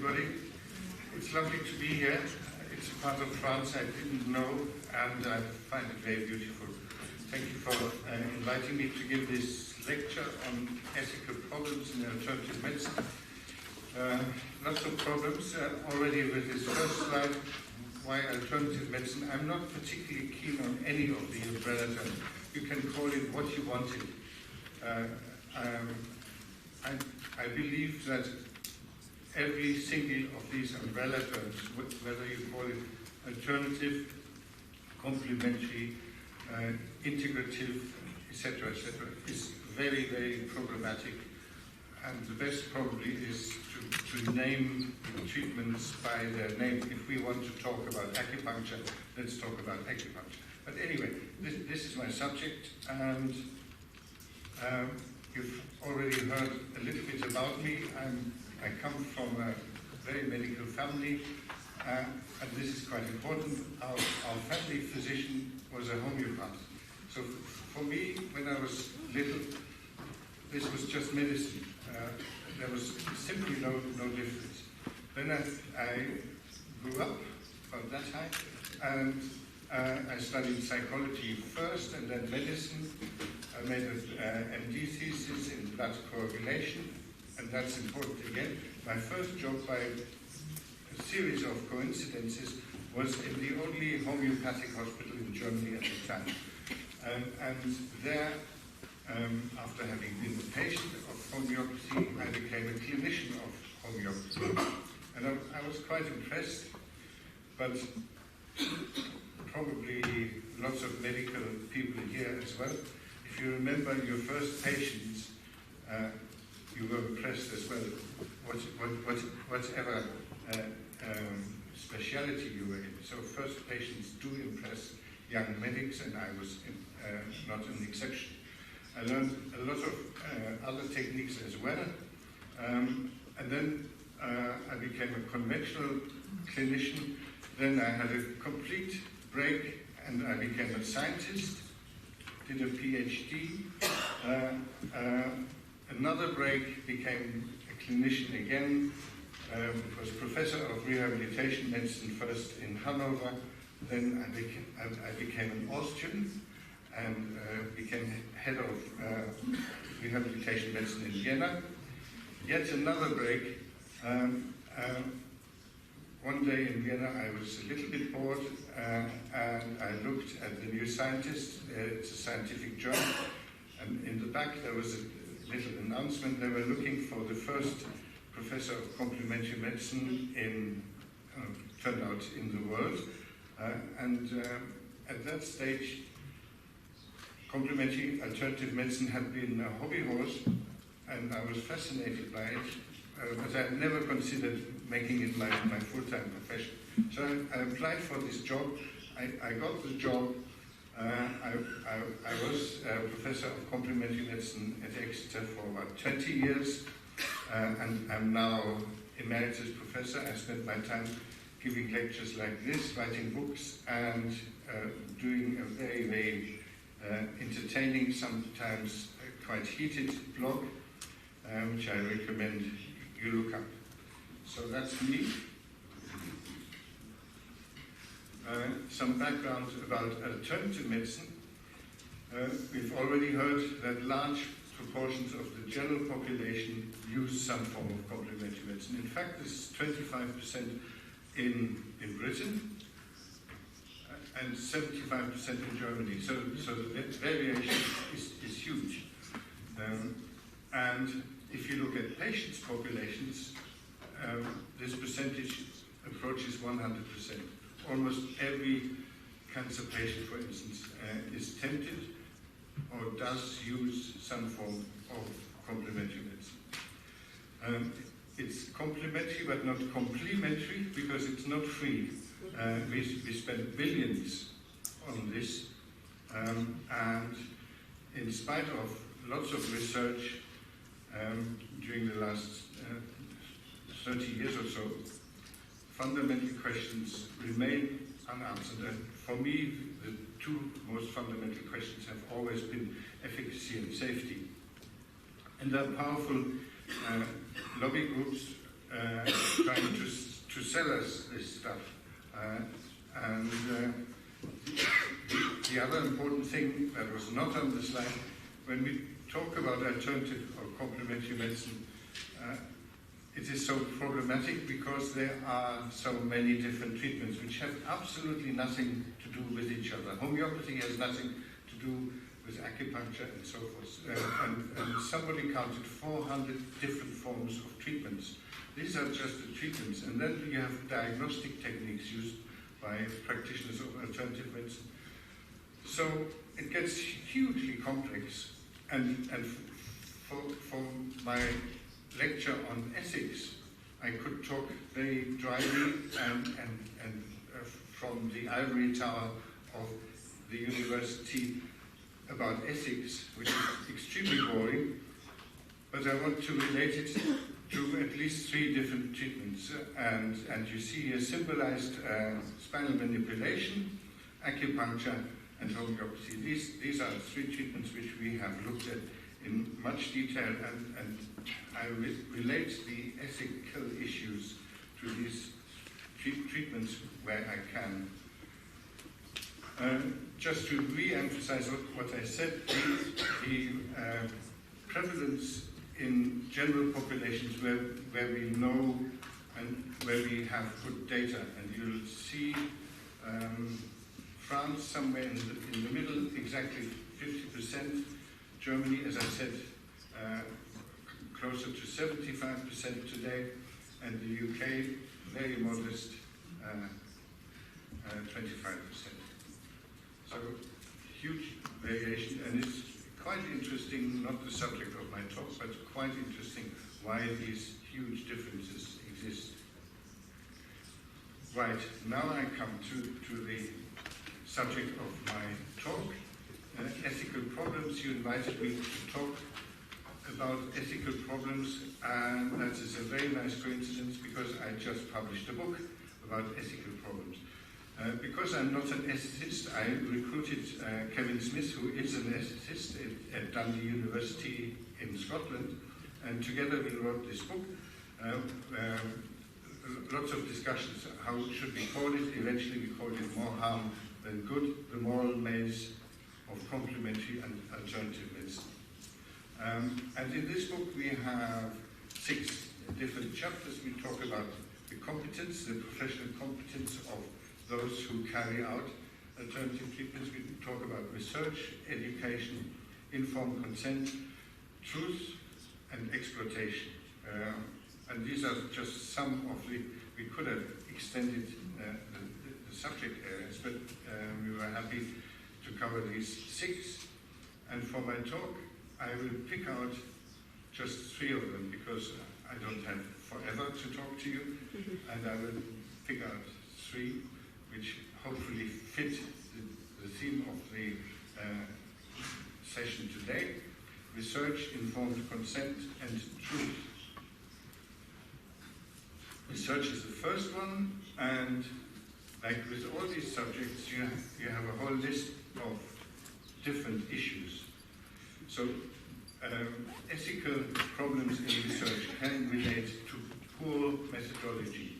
everybody. It's lovely to be here. It's a part of France I didn't know, and I find it very beautiful. Thank you for inviting me to give this lecture on ethical problems in alternative medicine. Lots of problems already with this first slide. Why alternative medicine? I'm not particularly keen on any of the umbrella terms. You can call it what you want it. I believe that every single of these umbrella terms, whether you call it alternative, complementary, integrative, etc., is very, very problematic. And the best probably is to name treatments by their name. If we want to talk about acupuncture, let's talk about acupuncture. But anyway, this is my subject, and you've already heard a little bit about me. I come from a very medical family, and this is quite important. Our family physician was a homeopath. So for me, when I was little, this was just medicine. There was simply no difference. Then I grew up about that time, and I studied psychology first and then medicine. I made an MD thesis in blood coagulation, and that's important again. My first job, by a series of coincidences, was in the only homeopathic hospital in Germany at the time. And there, after having been a patient of homeopathy, I became a clinician of homeopathy. And I was quite impressed, but probably lots of medical people here as well. If you remember your first patients, you were impressed as well, whatever speciality you were in. So first patients do impress young medics, and I was not an exception. I learned a lot of other techniques as well, and then I became a conventional clinician. Then I had a complete break, and I became a scientist, did a PhD. Another break, became a clinician again, was professor of rehabilitation medicine first in Hanover. Then I became an Austrian and became head of rehabilitation medicine in Vienna. Yet another break. One day in Vienna I was a little bit bored, and I looked at the New Scientist. It's a scientific journal, and in the back there was a little announcement. They were looking for the first professor of complementary medicine turned out in the world. At that stage, complementary alternative medicine had been a hobby horse, and I was fascinated by it, but I never considered making it my full-time profession. So I applied for this job. I got the job. I was a professor of complementary medicine at Exeter for about 20 years, and I'm now emeritus professor. I spent my time giving lectures like this, writing books, and doing a very, very entertaining, sometimes quite heated blog, which I recommend you look up. So that's me. Some background about alternative medicine. We've already heard that large proportions of the general population use some form of complementary medicine. In fact, this is 25% in Britain and 75% in Germany. So the variation is huge. And if you look at patients' populations, this percentage approaches 100%. Almost every cancer patient, for instance, is tempted or does use some form of complementary medicine. It's complementary but not complementary because it's not free. We spend billions on this, and in spite of lots of research during the last 30 years or so, fundamental questions remain unanswered. And for me, the two most fundamental questions have always been efficacy and safety. And there are powerful lobby groups trying to sell us this stuff. The other important thing that was not on the slide, when we talk about alternative or complementary medicine, it is so problematic because there are so many different treatments which have absolutely nothing to do with each other. Homeopathy has nothing to do with acupuncture and so forth. And somebody counted 400 different forms of treatments. These are just the treatments. And then you have diagnostic techniques used by practitioners of alternative medicine. So it gets hugely complex. And for my lecture on ethics, I could talk very dryly and from the ivory tower of the university about ethics, which is extremely boring, but I want to relate it to at least 3 different treatments. And you see here symbolized spinal manipulation, acupuncture, and homeopathy. These are 3 treatments which we have looked at in much detail, and I relate the ethical issues to these treatments where I can. Just to re-emphasize what I said, the prevalence in general populations where we know and where we have good data, and you'll see France somewhere in the middle, exactly 50%. Germany, as I said, closer to 75% today, and the UK, very modest, 25%. So huge variation, and it's quite interesting, not the subject of my talk, but quite interesting why these huge differences exist. Right, now I come to the subject of my talk. Ethical problems. You invited me to talk about ethical problems, and that is a very nice coincidence because I just published a book about ethical problems. Because I'm not an ethicist, I recruited Kevin Smith, who is an ethicist at Dundee University in Scotland, and together we wrote this book. Lots of discussions, how should we call it? Eventually we called it More Harm Than Good, the Moral Maze of Complementary and Alternative Medicine. And in this book we have 6 different chapters. We talk about the competence, the professional competence of those who carry out alternative treatments. We talk about research, education, informed consent, truth, and exploitation. And these are just some of the, we could have extended the subject areas, but we were happy to cover these 6. And for my talk, I will pick out just 3 of them because I don't have forever to talk to you, and I will pick out 3 which hopefully fit the theme of the session today: research, informed consent, and truth. Research is the first one, and like with all these subjects, you have a whole list of different issues. So ethical problems in research can relate to poor methodology.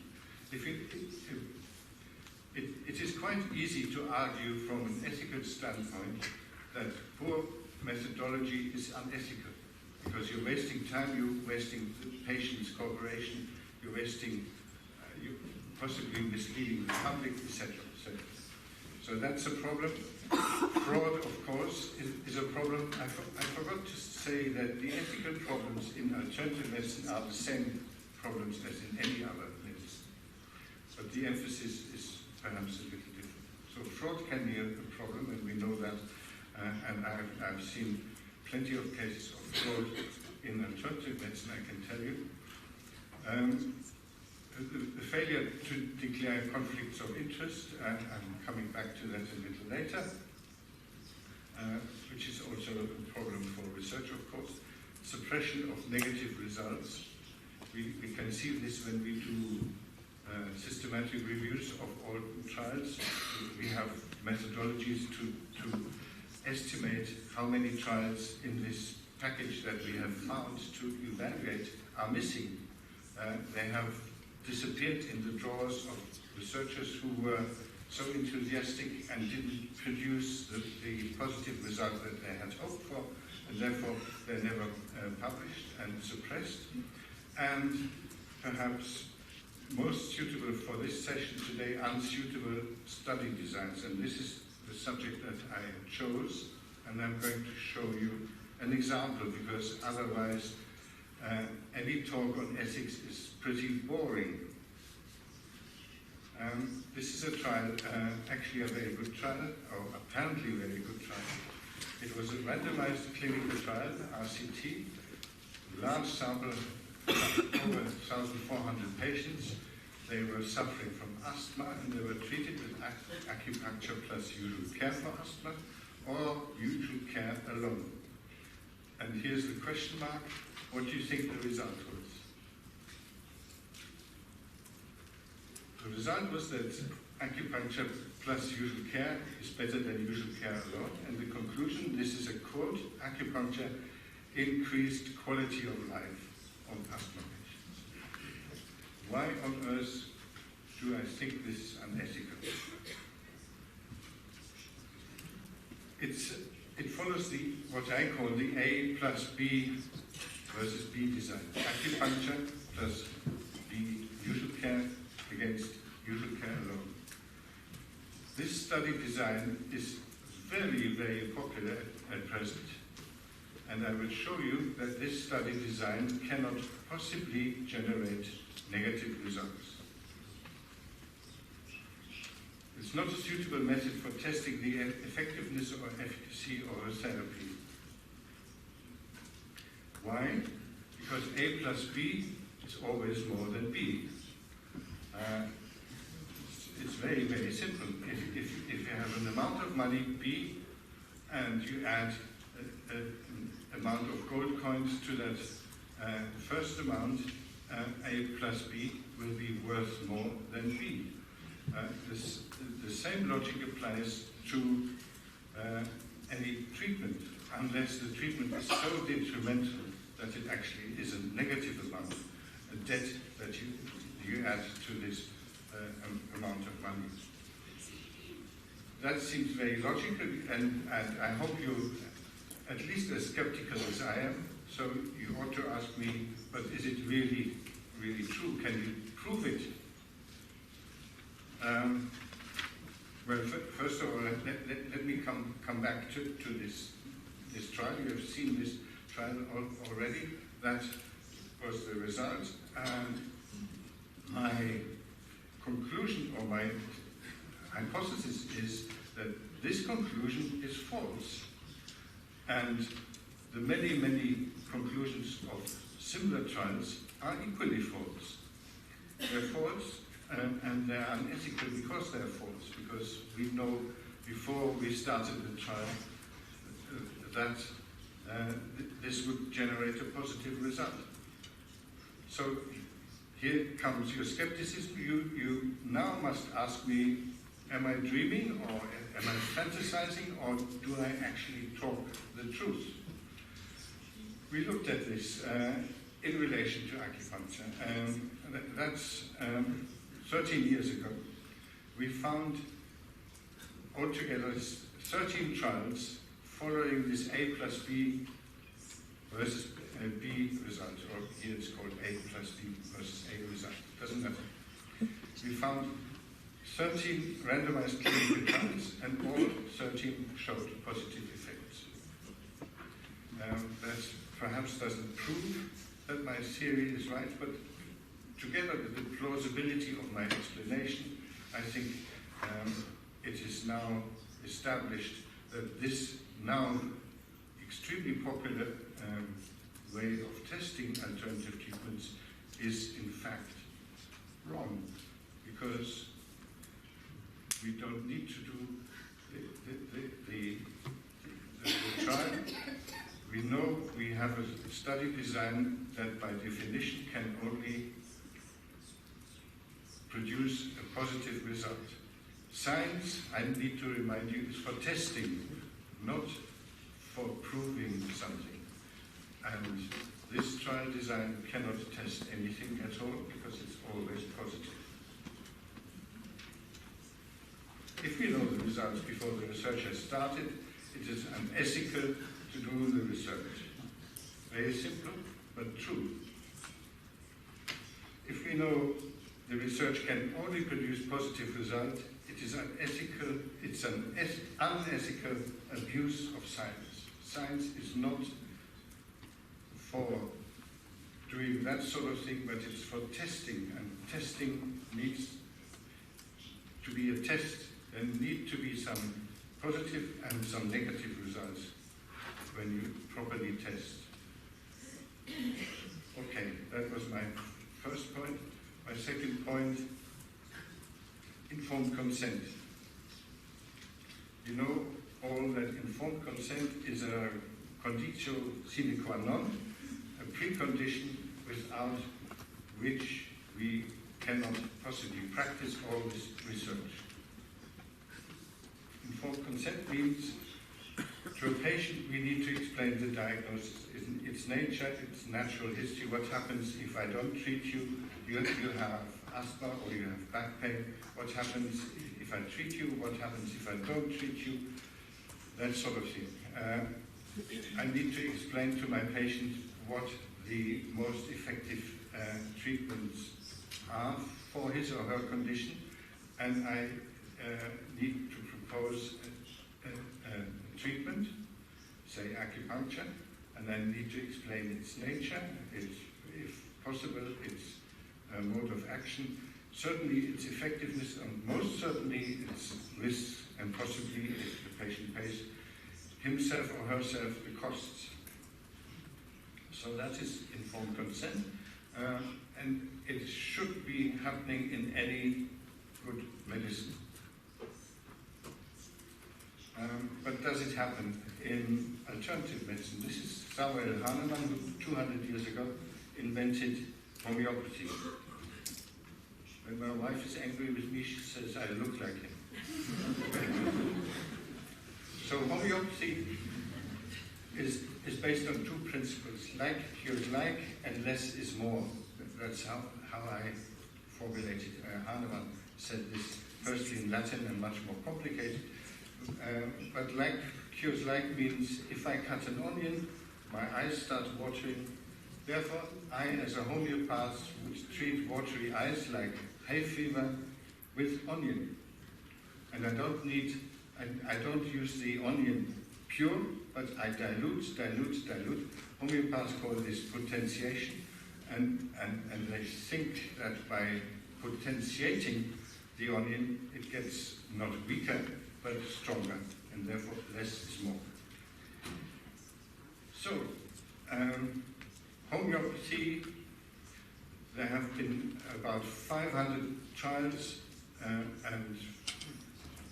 It is quite easy to argue from an ethical standpoint that poor methodology is unethical, because you're wasting time, you're wasting the patient's cooperation, you're wasting, you're possibly misleading the public, etc. So that's a problem. Fraud, of course, is a problem. I forgot to say that the ethical problems in alternative medicine are the same problems as in any other medicine, but the emphasis is perhaps a little different. So fraud can be a problem, and we know that, and I've seen plenty of cases of fraud in alternative medicine, I can tell you. The failure to declare conflicts of interest, I'm coming back to that a little later, which is also a problem for research, of course. Suppression of negative results. We can see this when we do systematic reviews of all trials. We have methodologies to estimate how many trials in this package that we have found to evaluate are missing They have disappeared in the drawers of researchers who were so enthusiastic and didn't produce the positive result that they had hoped for, and therefore they're never published and suppressed. And perhaps most suitable for this session today, unsuitable study designs. And this is the subject that I chose, and I'm going to show you an example, because otherwise any talk on ethics is pretty boring. This is a trial, actually a very good trial, or apparently very good trial. It was a randomized clinical trial, RCT, large sample, over 1,400 patients. They were suffering from asthma, and they were treated with acupuncture plus usual care for asthma, or usual care alone. And here's the question mark. What do you think the result was? The result was that acupuncture plus usual care is better than usual care alone. And the conclusion, this is a quote, acupuncture increased quality of life of asthma patients. Why on earth do I think this is unethical? It follows what I call the A plus B versus B design. Acupuncture plus B usual care against usual care alone. This study design is very, very popular at present. And I will show you that this study design cannot possibly generate negative results. It's not a suitable method for testing the effectiveness or efficacy of a therapy. Why? Because A plus B is always more than B. It's very, very simple. If you have an amount of money, B, and you add an amount of gold coins to that first amount, A plus B will be worth more than B. The same logic applies to any treatment, unless the treatment is so detrimental that it actually is a negative amount, a debt that you add to this amount of money. That seems very logical, and I hope you're at least as skeptical as I am. So you ought to ask me, but is it really, really true? Can you prove it? Well, first of all, let me come back to this trial. You have seen this trial already. That was the result. And my conclusion, or my hypothesis, is that this conclusion is false. And the many, many conclusions of similar trials are equally false. They're false, and they're unethical because they're false, because we know before we started the trial that this would generate a positive result. So here comes your skepticism. You now must ask me, am I dreaming, or am I fantasizing, or do I actually talk the truth? We looked at this in relation to acupuncture, and that's 13 years ago. We found altogether 13 trials following this A plus B versus B result, or here it's called A plus B versus A result. Doesn't matter. We found 13 randomized clinical trials, and all 13 showed positive effects. That perhaps doesn't prove that my theory is right, but together with the plausibility of my explanation, I think it is now established that this now extremely popular way of testing alternative treatments is in fact wrong, because we don't need to do the trial. We know we have a study design that by definition can only produce a positive result. Science, I need to remind you, is for testing, not for proving something. And this trial design cannot test anything at all because it's always positive. If we know the results before the research has started, it is unethical to do the research. Very simple, but true. If we know the research can only produce positive results, it is unethical, it's an unethical abuse of science. Science is not for doing that sort of thing, but it's for testing, and testing needs to be a test. There need to be some positive and some negative results when you properly test. Okay, that was my first point. My second point, informed consent. You know all that informed consent is a conditio sine qua non, a precondition without which we cannot possibly practice all this research. Informed consent means to a patient we need to explain the diagnosis, its nature, its natural history, what happens if I don't treat you, you have asthma or you have back pain, what happens if I treat you, what happens if I don't treat you, that sort of thing. I need to explain to my patient what the most effective treatments are for his or her condition, and I need to propose a treatment, say acupuncture, and I need to explain its nature, if possible, its mode of action, certainly its effectiveness, and most certainly its risks, and possibly, if the patient pays himself or herself, the costs. So that is informed consent, and it should be happening in any good medicine. But does it happen in alternative medicine? This is Samuel Hahnemann, who 200 years ago invented homeopathy. When my wife is angry with me, she says I look like him. So homeopathy is based on two principles. Like cures like, and less is more. That's how I formulated. Hahnemann said this firstly in Latin and much more complicated. But like cures like means if I cut an onion, my eyes start watering. Therefore, I, as a homeopath, would treat watery eyes like hay fever with onion. And I don't use the onion pure, but I dilute. Homeopaths call this potentiation, and they think that by potentiating the onion, it gets not weaker, but stronger, and therefore less is more. So, homeopathy, there have been about 500 trials and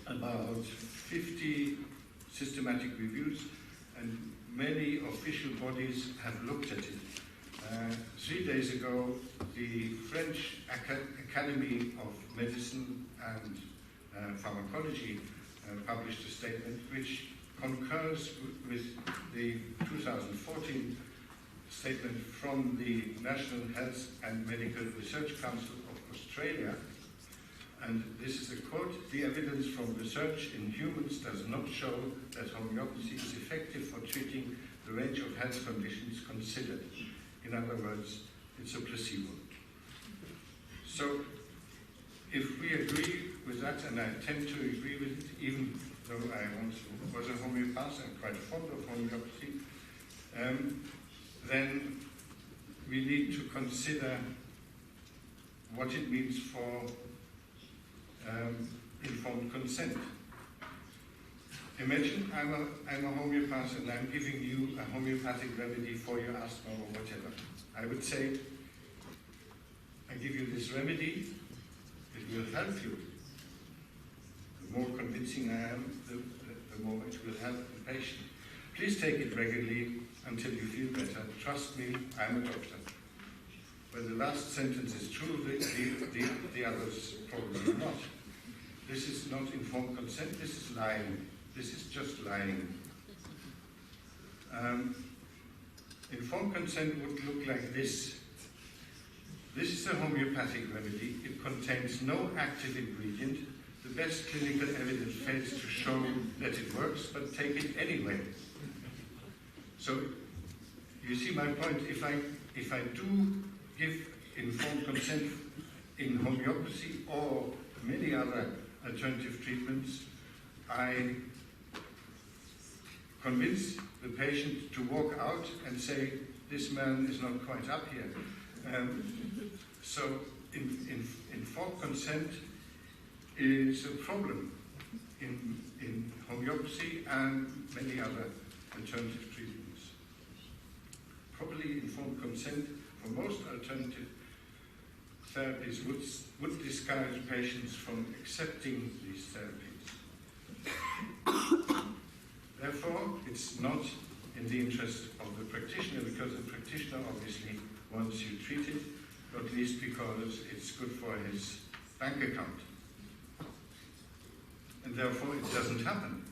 about 50 systematic reviews, and many official bodies have looked at it. 3 days ago, the French Academy of Medicine and Pharmacology published a statement which concurs with the 2014 statement from the National Health and Medical Research Council of Australia. And this is a quote: "The evidence from research in humans does not show that homeopathy is effective for treating the range of health conditions considered." In other words, it's a placebo. So, if we agree with that, and I tend to agree with it, even though I once was a homeopath and quite fond of homeopathy, then we need to consider what it means for informed consent. Imagine I'm a homeopath and I'm giving you a homeopathic remedy for your asthma or whatever. I would say, I give you this remedy, it will help you. The more convincing I am, the more it will help the patient. Please take it regularly until you feel better. Trust me, I'm a doctor. When the last sentence is true, the others probably not. This is not informed consent, this is lying. This is just lying. Informed consent would look like this. This is a homeopathic remedy. It contains no active ingredient. The best clinical evidence fails to show that it works, but take it anyway. So, you see my point. If I do give informed consent in homeopathy or many other alternative treatments, I convince the patient to walk out and say, this man is not quite up here. So informed consent is a problem in homeopathy and many other alternative treatments. Properly informed consent for most alternative therapies would discourage patients from accepting these therapies. Therefore, it's not in the interest of the practitioner, because the practitioner obviously wants you treated, not least because it's good for his bank account. And therefore, it doesn't happen.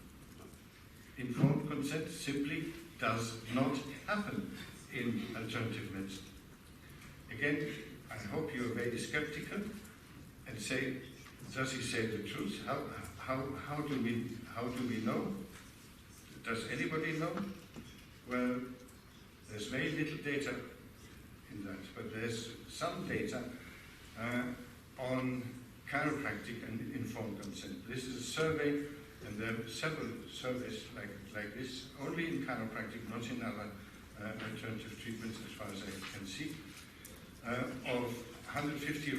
Informed consent simply does not happen in alternative medicine. Again, I hope you're very skeptical and say, does he say the truth? How do we know? Does anybody know? Well, there's very little data in that, but there's some data on chiropractic and informed consent. This is a survey, and there are several surveys like this, only in chiropractic, not in other alternative treatments as far as I can see, of 150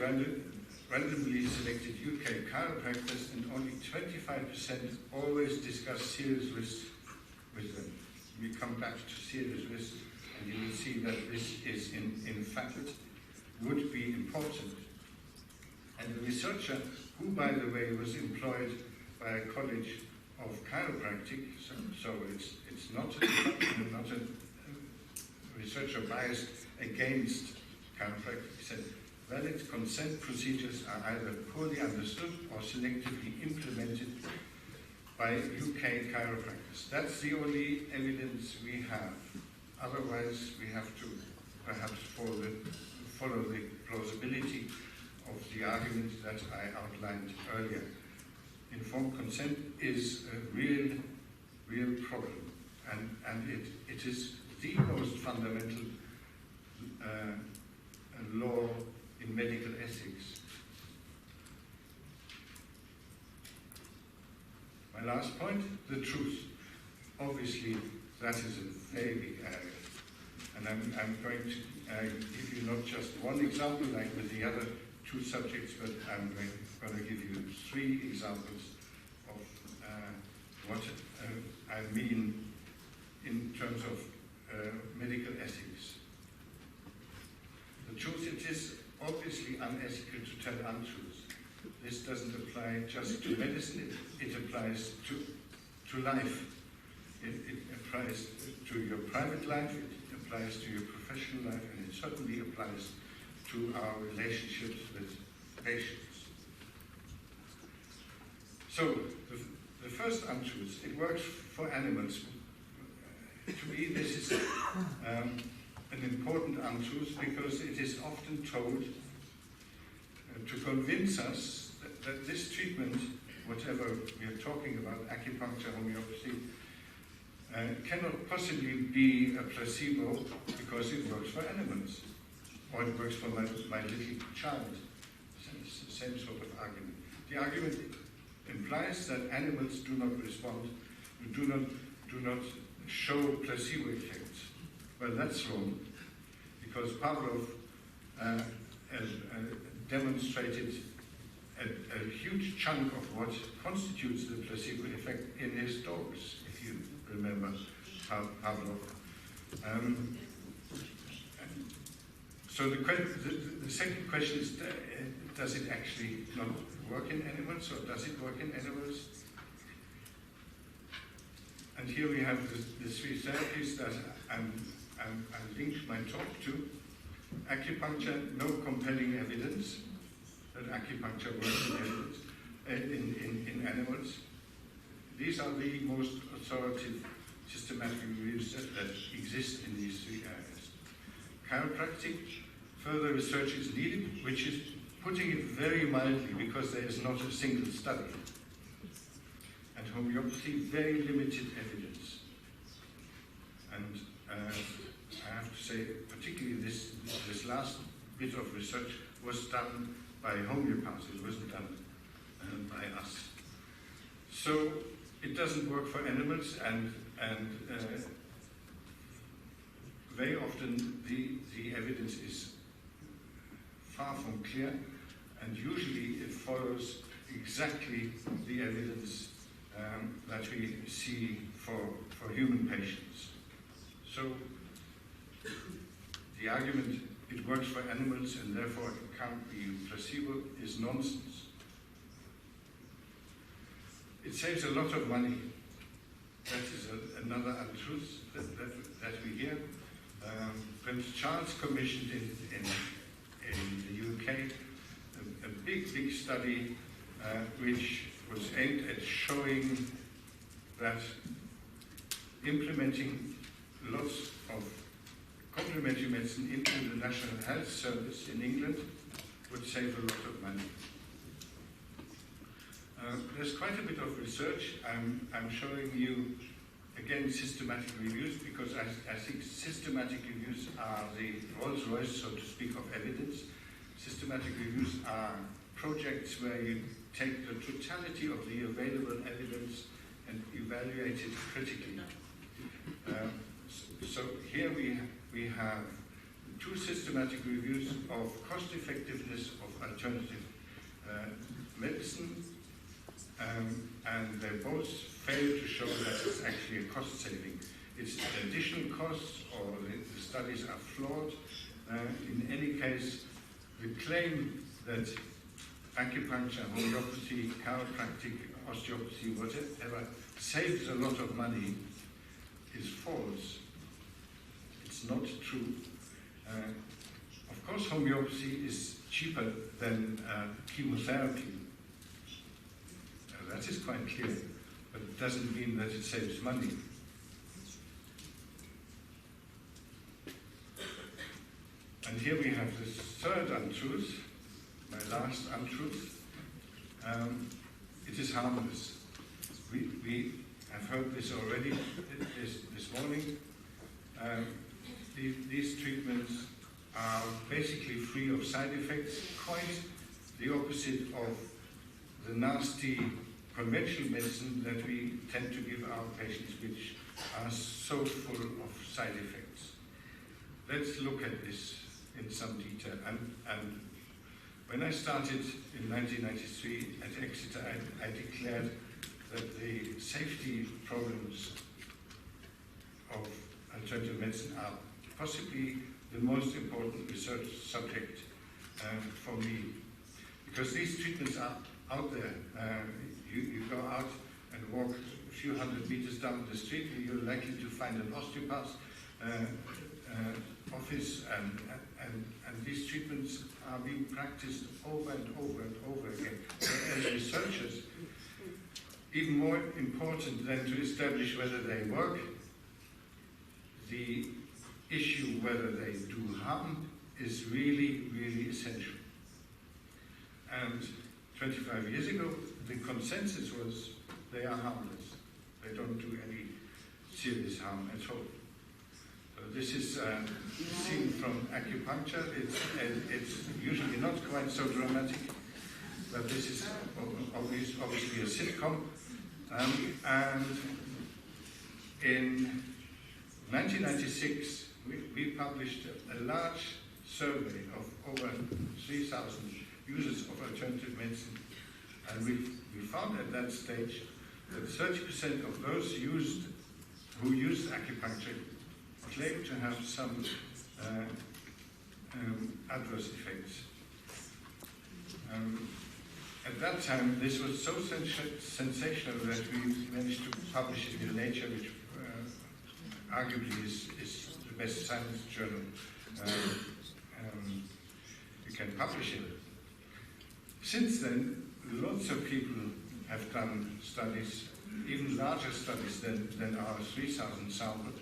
randomly selected UK chiropractors, and only 25% always discuss serious risks with them. We come back to serious risks, and you will see that this is in fact would be important. And the researcher, who by the way was employed by a college of chiropractic, so it's not a researcher biased against chiropractic, he said, valid consent procedures are either poorly understood or selectively implemented by UK chiropractors. That's the only evidence we have. Otherwise, we have to perhaps follow the plausibility of the arguments that I outlined earlier. Informed consent is a real problem, and it is the most fundamental law in medical ethics. My last point, the truth. Obviously, that is a very big area. And I'm going to give you not just one example like with the other two subjects, but I'm going to give you 3 examples of what I mean in terms of medical ethics. The truth, it is obviously unethical to tell untruths. This doesn't apply just to medicine, it applies to life. It applies to your private life, it applies to your professional life, and it certainly applies to our relationships with patients. So, the first untruth, it works for animals. To me, this is an important untruth because it is often told to convince us that this treatment, whatever we are talking about, acupuncture, homeopathy, cannot possibly be a placebo because it works for animals, or it works for my little child. Same sort of argument. The argument implies that animals do not respond, do not show placebo effects. Well, that's wrong, because Pavlov demonstrated a huge chunk of what constitutes the placebo effect in his dogs, if you remember Pavlov. So the second question is, does it actually not work in animals, or does it work in animals? And here we have the 3 therapies that I linked my talk to. Acupuncture, no compelling evidence that acupuncture works in animals. These are the most authoritative systematic reviews that exist in these 3 areas. chiropractic. Further research is needed, which is putting it very mildly, because there is not a single study. And homeopathy, very limited evidence. And I have to say, particularly this last bit of research was done by homeopaths. It wasn't done by us. So it doesn't work for animals, and very often the evidence is far from clear, and usually it follows exactly the evidence that we see for human patients. So the argument it works for animals and therefore it can't be placebo is nonsense. It saves a lot of money. That is another untruth that we hear. Prince Charles commissioned in the UK a big study which was aimed at showing that implementing lots of complementary medicine into the National Health Service in England would save a lot of money. There's quite a bit of research. I'm showing you, again, systematic reviews, because I think systematic reviews are the Rolls-Royce, so to speak, of evidence. Systematic reviews are projects where you take the totality of the available evidence and evaluate it critically. So here we have two systematic reviews of cost-effectiveness of alternative medicine, and they both fail to show that it's actually a cost saving. It's additional costs, or the studies are flawed. In any case, the claim that acupuncture, homeopathy, chiropractic, osteopathy, whatever, saves a lot of money is false. It's not true. Of course, homeopathy is cheaper than chemotherapy. That is quite clear, but it doesn't mean that it saves money. And here we have the third untruth, my last untruth. It is harmless. We have heard this already this morning. These treatments are basically free of side effects, quite the opposite of the nasty conventional medicine that we tend to give our patients, which are so full of side effects. Let's look at this in some detail. And when I started in 1993 at Exeter, I declared that the safety problems of alternative medicine are possibly the most important research subject for me, because these treatments are out there. You go out and walk a few hundred meters down the street, and you're likely to find an osteopath office, and these treatments are being practiced over and over and over again. As researchers, even more important than to establish whether they work, the issue whether they do harm is really, really essential. And 25 years ago, the consensus was they are harmless. They don't do any serious harm at all. So this is seen from acupuncture. It's usually not quite so dramatic, but this is obviously a sitcom. And in 1996, we published a large survey of over 3,000 users of alternative medicine, and we found at that stage that 30% of those who used acupuncture claimed to have some adverse effects. At that time, this was so sensational that we managed to publish it in Nature, which arguably is the best science journal you can publish it. Since then, lots of people have done studies, even larger studies than our 3,000 sample,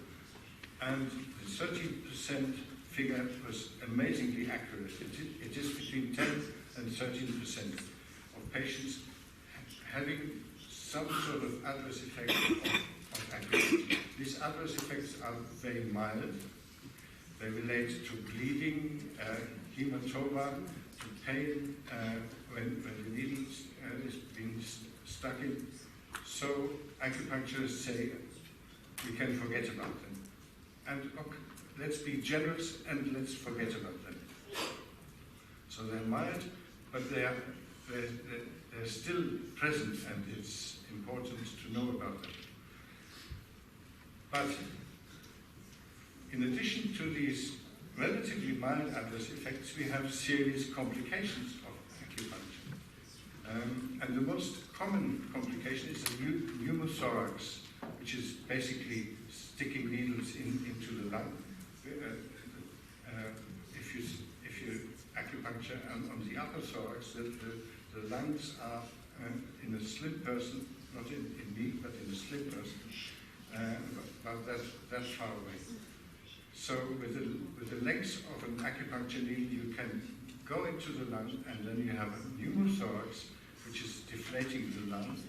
and 30%, figure was amazingly accurate. It is between 10 and 13% of patients having some sort of adverse effect of acupuncture. These adverse effects are very mild. They relate to bleeding, hematoma, to pain when the needle is being stuck in. So acupuncturists say we can forget about them. And okay, let's be generous and let's forget about them. So they're mild, but they're still present, and it's important to know about them. But in addition to these relatively mild adverse effects, we have serious complications of acupuncture. And the most common complication is the pneumothorax, which is basically sticking needles into the lung. If you acupuncture on the upper thorax, the lungs are in a slim person, not in me, but in a slim person, about that far away. So with the length of an acupuncture needle, you can go into the lung, and then you have a pneumothorax, which is deflating the lung.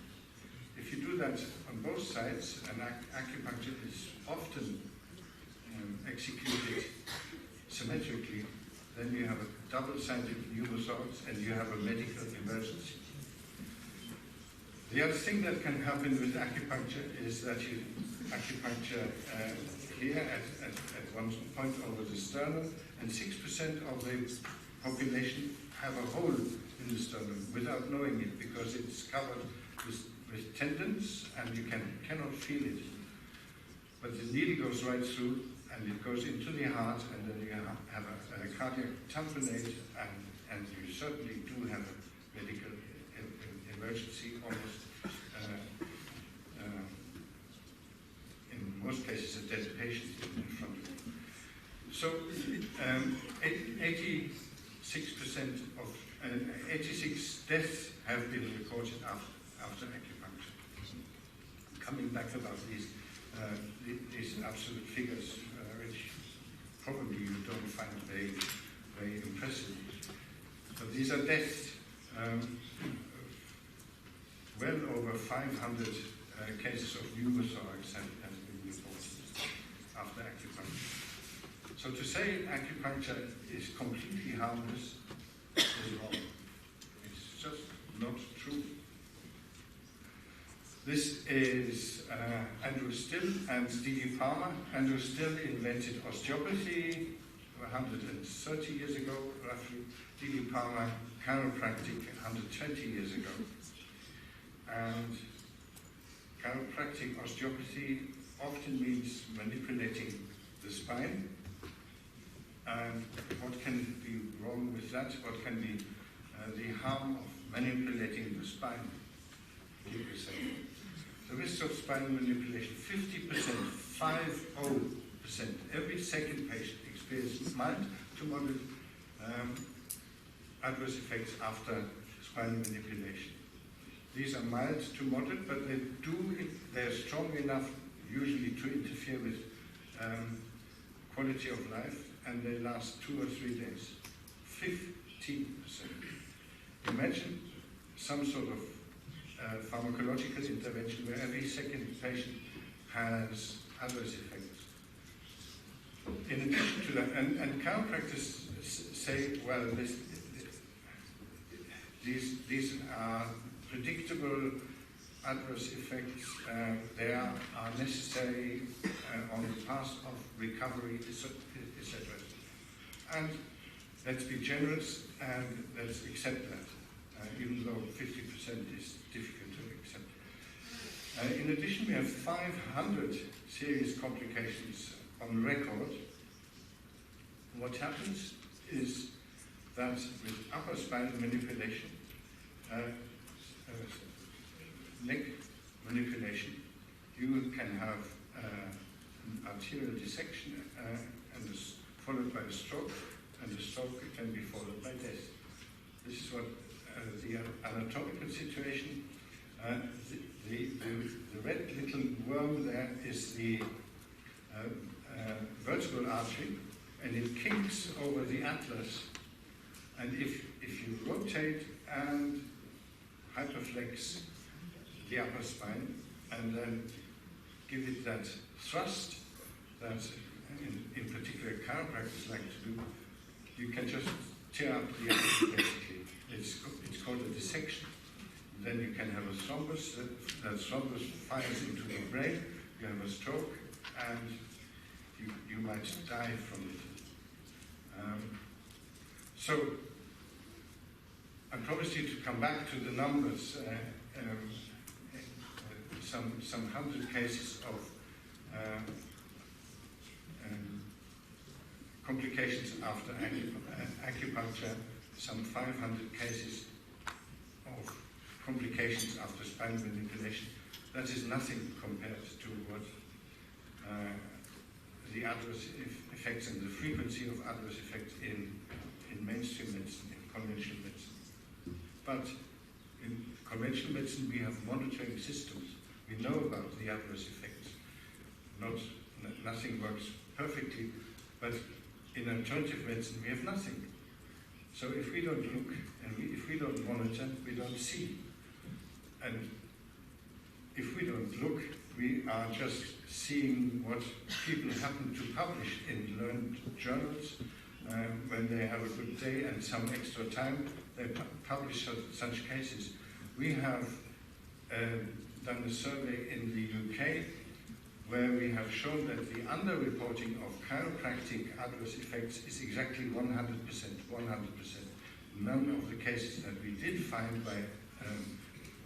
If you do that on both sides, and acupuncture is often executed symmetrically, then you have a double-sided pneumothorax, and you have a medical emergency. The other thing that can happen with acupuncture is that you acupuncture here at one point over the sternum, and 6% of the population have a hole in the sternum without knowing it, because it's covered with tendons and you cannot feel it. But the needle goes right through, and it goes into the heart, and then you have a cardiac tamponade, and you certainly do have a medical emergency, almost in most cases a dead patient in front of you. So 86 deaths have been reported after acupuncture. Coming back about these absolute figures, which probably you don't find very, very impressive. But these are deaths. Well over 500 cases of pneumothorax have been reported after acupuncture. So to say acupuncture is completely harmless is wrong. It's just not true. This is Andrew Still and D.E. Palmer. Andrew Still invented osteopathy 130 years ago, roughly. D.E. Palmer, chiropractic 120 years ago. And chiropractic osteopathy often means manipulating the spine. And what can be wrong with that? What can be the harm of manipulating the spine? The risk of spinal manipulation, 50%, 50%. Every second patient experiences mild to moderate adverse effects after spinal manipulation. These are mild to moderate, but they're strong enough usually to interfere with quality of life, and they last 2 or 3 days. 15%. Imagine some sort of pharmacological intervention where every second patient has adverse effects. In addition to that, and chiropractors say, well, these are predictable adverse effects. They are necessary on the path of recovery, etc. And let's be generous and let's accept that, even though 50% is difficult to accept. In addition, we have 500 serious complications on record. What happens is that with upper spinal manipulation, neck manipulation, you can have an arterial dissection and followed by a stroke, and the stroke can be followed by death. This is what the anatomical situation. The red little worm there is the vertebral artery, and it kinks over the atlas. And if you rotate and hyperflex the upper spine and then give it that thrust that in particular chiropractors like to do, you can just tear up the atlas basically. It's called a dissection. Then you can have a thrombus. That thrombus fires into the brain. You have a stroke, and you might die from it. So I promised you to come back to the numbers. Some 100 cases of complications after acupuncture, some 500 cases of complications after spinal manipulation. That is nothing compared to what the adverse effects and the frequency of adverse effects in mainstream medicine, in conventional medicine. But in conventional medicine, we have monitoring systems. We know about the adverse effects. Nothing works perfectly, but in alternative medicine, we have nothing. So if we don't look and if we don't monitor, we don't see. And if we don't look, we are just seeing what people happen to publish in learned journals. When they have a good day and some extra time, they publish such cases. We have done a survey in the UK where we have shown that the underreporting of chiropractic adverse effects is exactly 100%. None of the cases that we did find by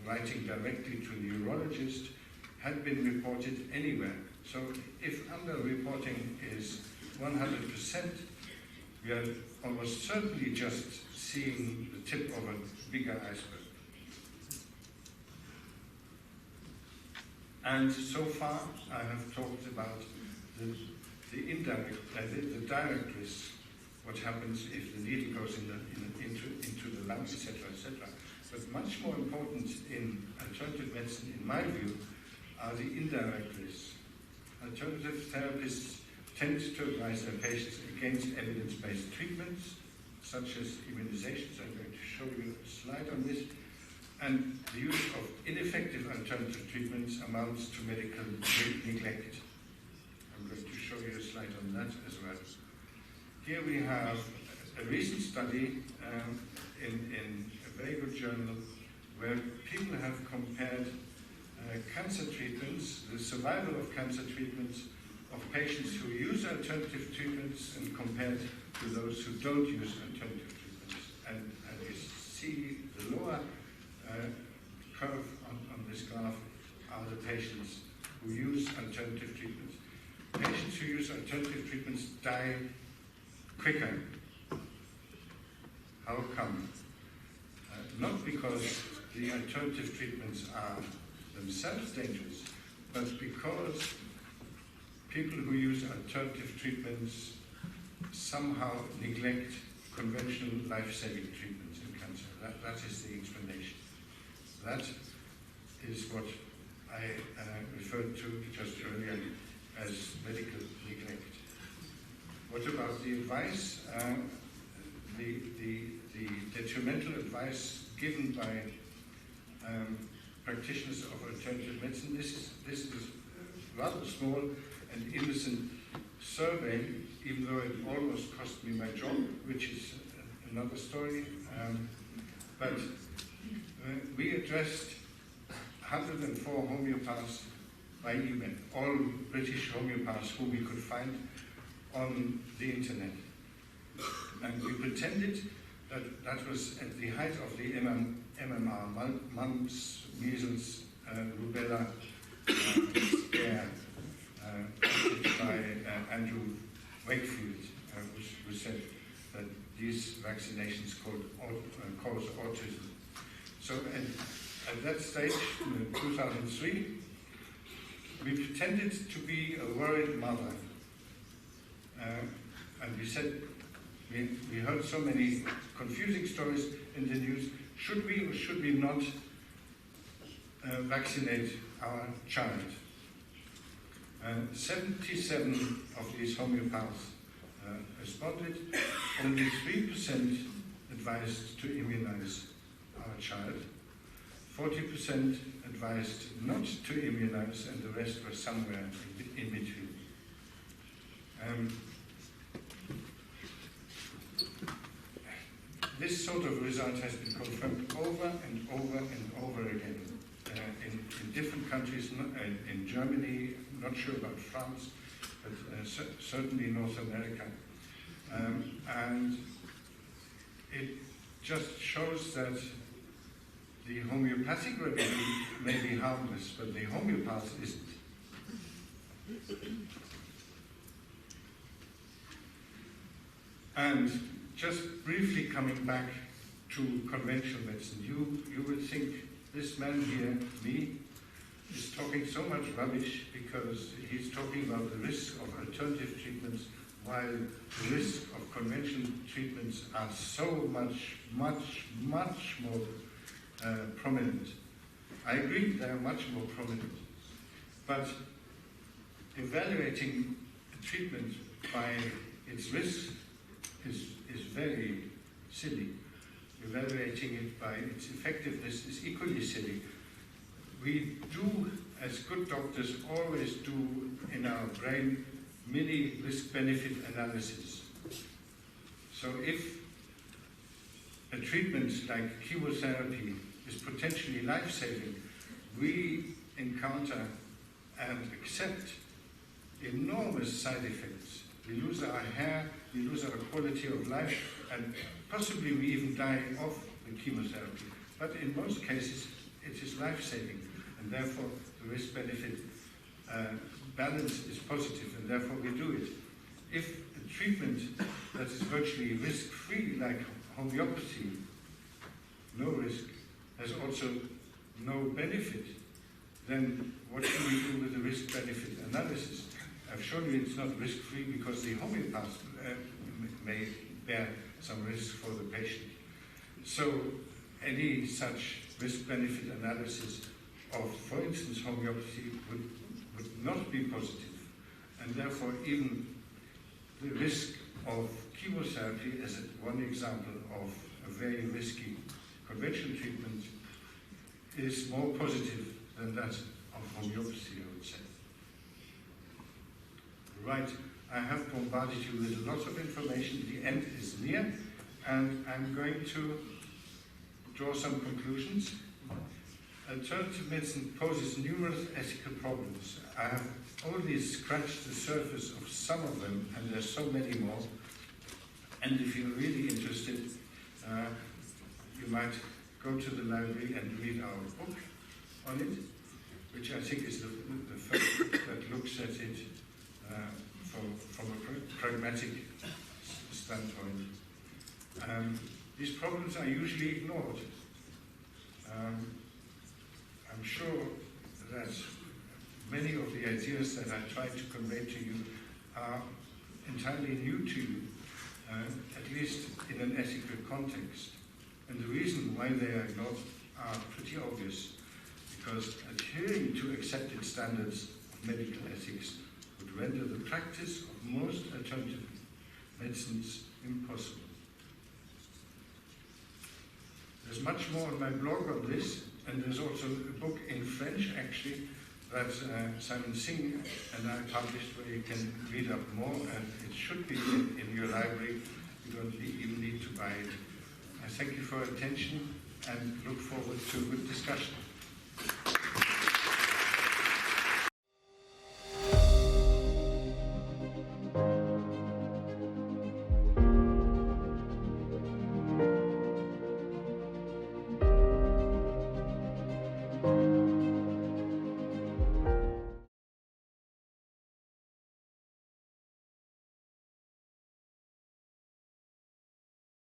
writing directly to a neurologist had been reported anywhere. So if underreporting is 100%, we are almost certainly just seeing the tip of a bigger iceberg. And so far, I have talked about the indirect, the direct risk, what happens if the needle goes into the lungs, etc., etc. But much more important in alternative medicine, in my view, are the indirect risks. Alternative therapists tend to advise their patients against evidence-based treatments, such as immunizations. I'm going to show you a slide on this. And the use of ineffective alternative treatments amounts to medical neglect. I'm going to show you a slide on that as well. Here we have a recent study in a very good journal where people have compared cancer treatments, the survival of cancer treatments of patients who use alternative treatments and compared to those who don't use alternative treatments. And you see the lower curve on this graph are the patients who use alternative treatments. Patients who use alternative treatments die quicker. How come? Not because the alternative treatments are themselves dangerous, but because people who use alternative treatments somehow neglect conventional life-saving treatments in cancer. That is the explanation. That is what I referred to just earlier as medical neglect. What about the advice? The detrimental advice given by practitioners of alternative medicine. This is a rather small and innocent survey, even though it almost cost me my job, which is another story. But we addressed 104 homeopaths by email, all British homeopaths who we could find on the internet. And we pretended that that was at the height of the MMR, mumps, measles, rubella scare, by Andrew Wakefield, who said that these vaccinations cause autism. So at that stage, in 2003, we pretended to be a worried mother. And we said, we heard so many confusing stories in the news, should we or should we not vaccinate our child? 77 of these homeopaths responded. Only 3% advised to immunize our child. 40% advised not to immunize, and the rest were somewhere in between. This sort of result has been confirmed over and over and over again in different countries, in Germany, not sure about France, but certainly North America. And it just shows that the homeopathic remedy may be harmless, but the homeopath isn't. And just briefly coming back to conventional medicine, you would think this man here, me, is talking so much rubbish because he's talking about the risk of alternative treatments, while the risk of conventional treatments are so much more prominent. I agree they are much more prominent, but evaluating a treatment by its risk is very silly. Evaluating it by its effectiveness is equally silly. We do, as good doctors, always do in our brain mini risk-benefit analysis. So if a treatment like chemotherapy is potentially life-saving, we encounter and accept enormous side effects. We lose our hair, we lose our quality of life, and possibly we even die of the chemotherapy. But in most cases, it is life-saving, and therefore the risk-benefit balance is positive, and therefore we do it. If a treatment that is virtually risk-free, like homeopathy, no risk, has also no benefit, then what do we do with the risk-benefit analysis? I've shown you it's not risk-free because the homeopath may bear some risk for the patient. So any such risk-benefit analysis of, for instance, homeopathy would not be positive. And therefore even the risk of chemotherapy, as one example of a very risky conventional treatment, is more positive than that of homeopathy, I would say. Right, I have bombarded you with lots of information. The end is near, and I'm going to draw some conclusions. Alternative medicine poses numerous ethical problems. I have only scratched the surface of some of them, and there's so many more. And if you're really interested, you might go to the library and read our book on it, which I think is the first that looks at it from a pragmatic standpoint. These problems are usually ignored. I'm sure that many of the ideas that I tried to convey to you are entirely new to you, at least in an ethical context. And the reason why they are not are pretty obvious, because adhering to accepted standards of medical ethics would render the practice of most alternative medicines impossible. There's much more on my blog on this, and there's also a book in French, actually, that Simon Singh and I published, where you can read up more, and it should be in your library. You don't even need to buy it. I thank you for your attention and look forward to a good discussion.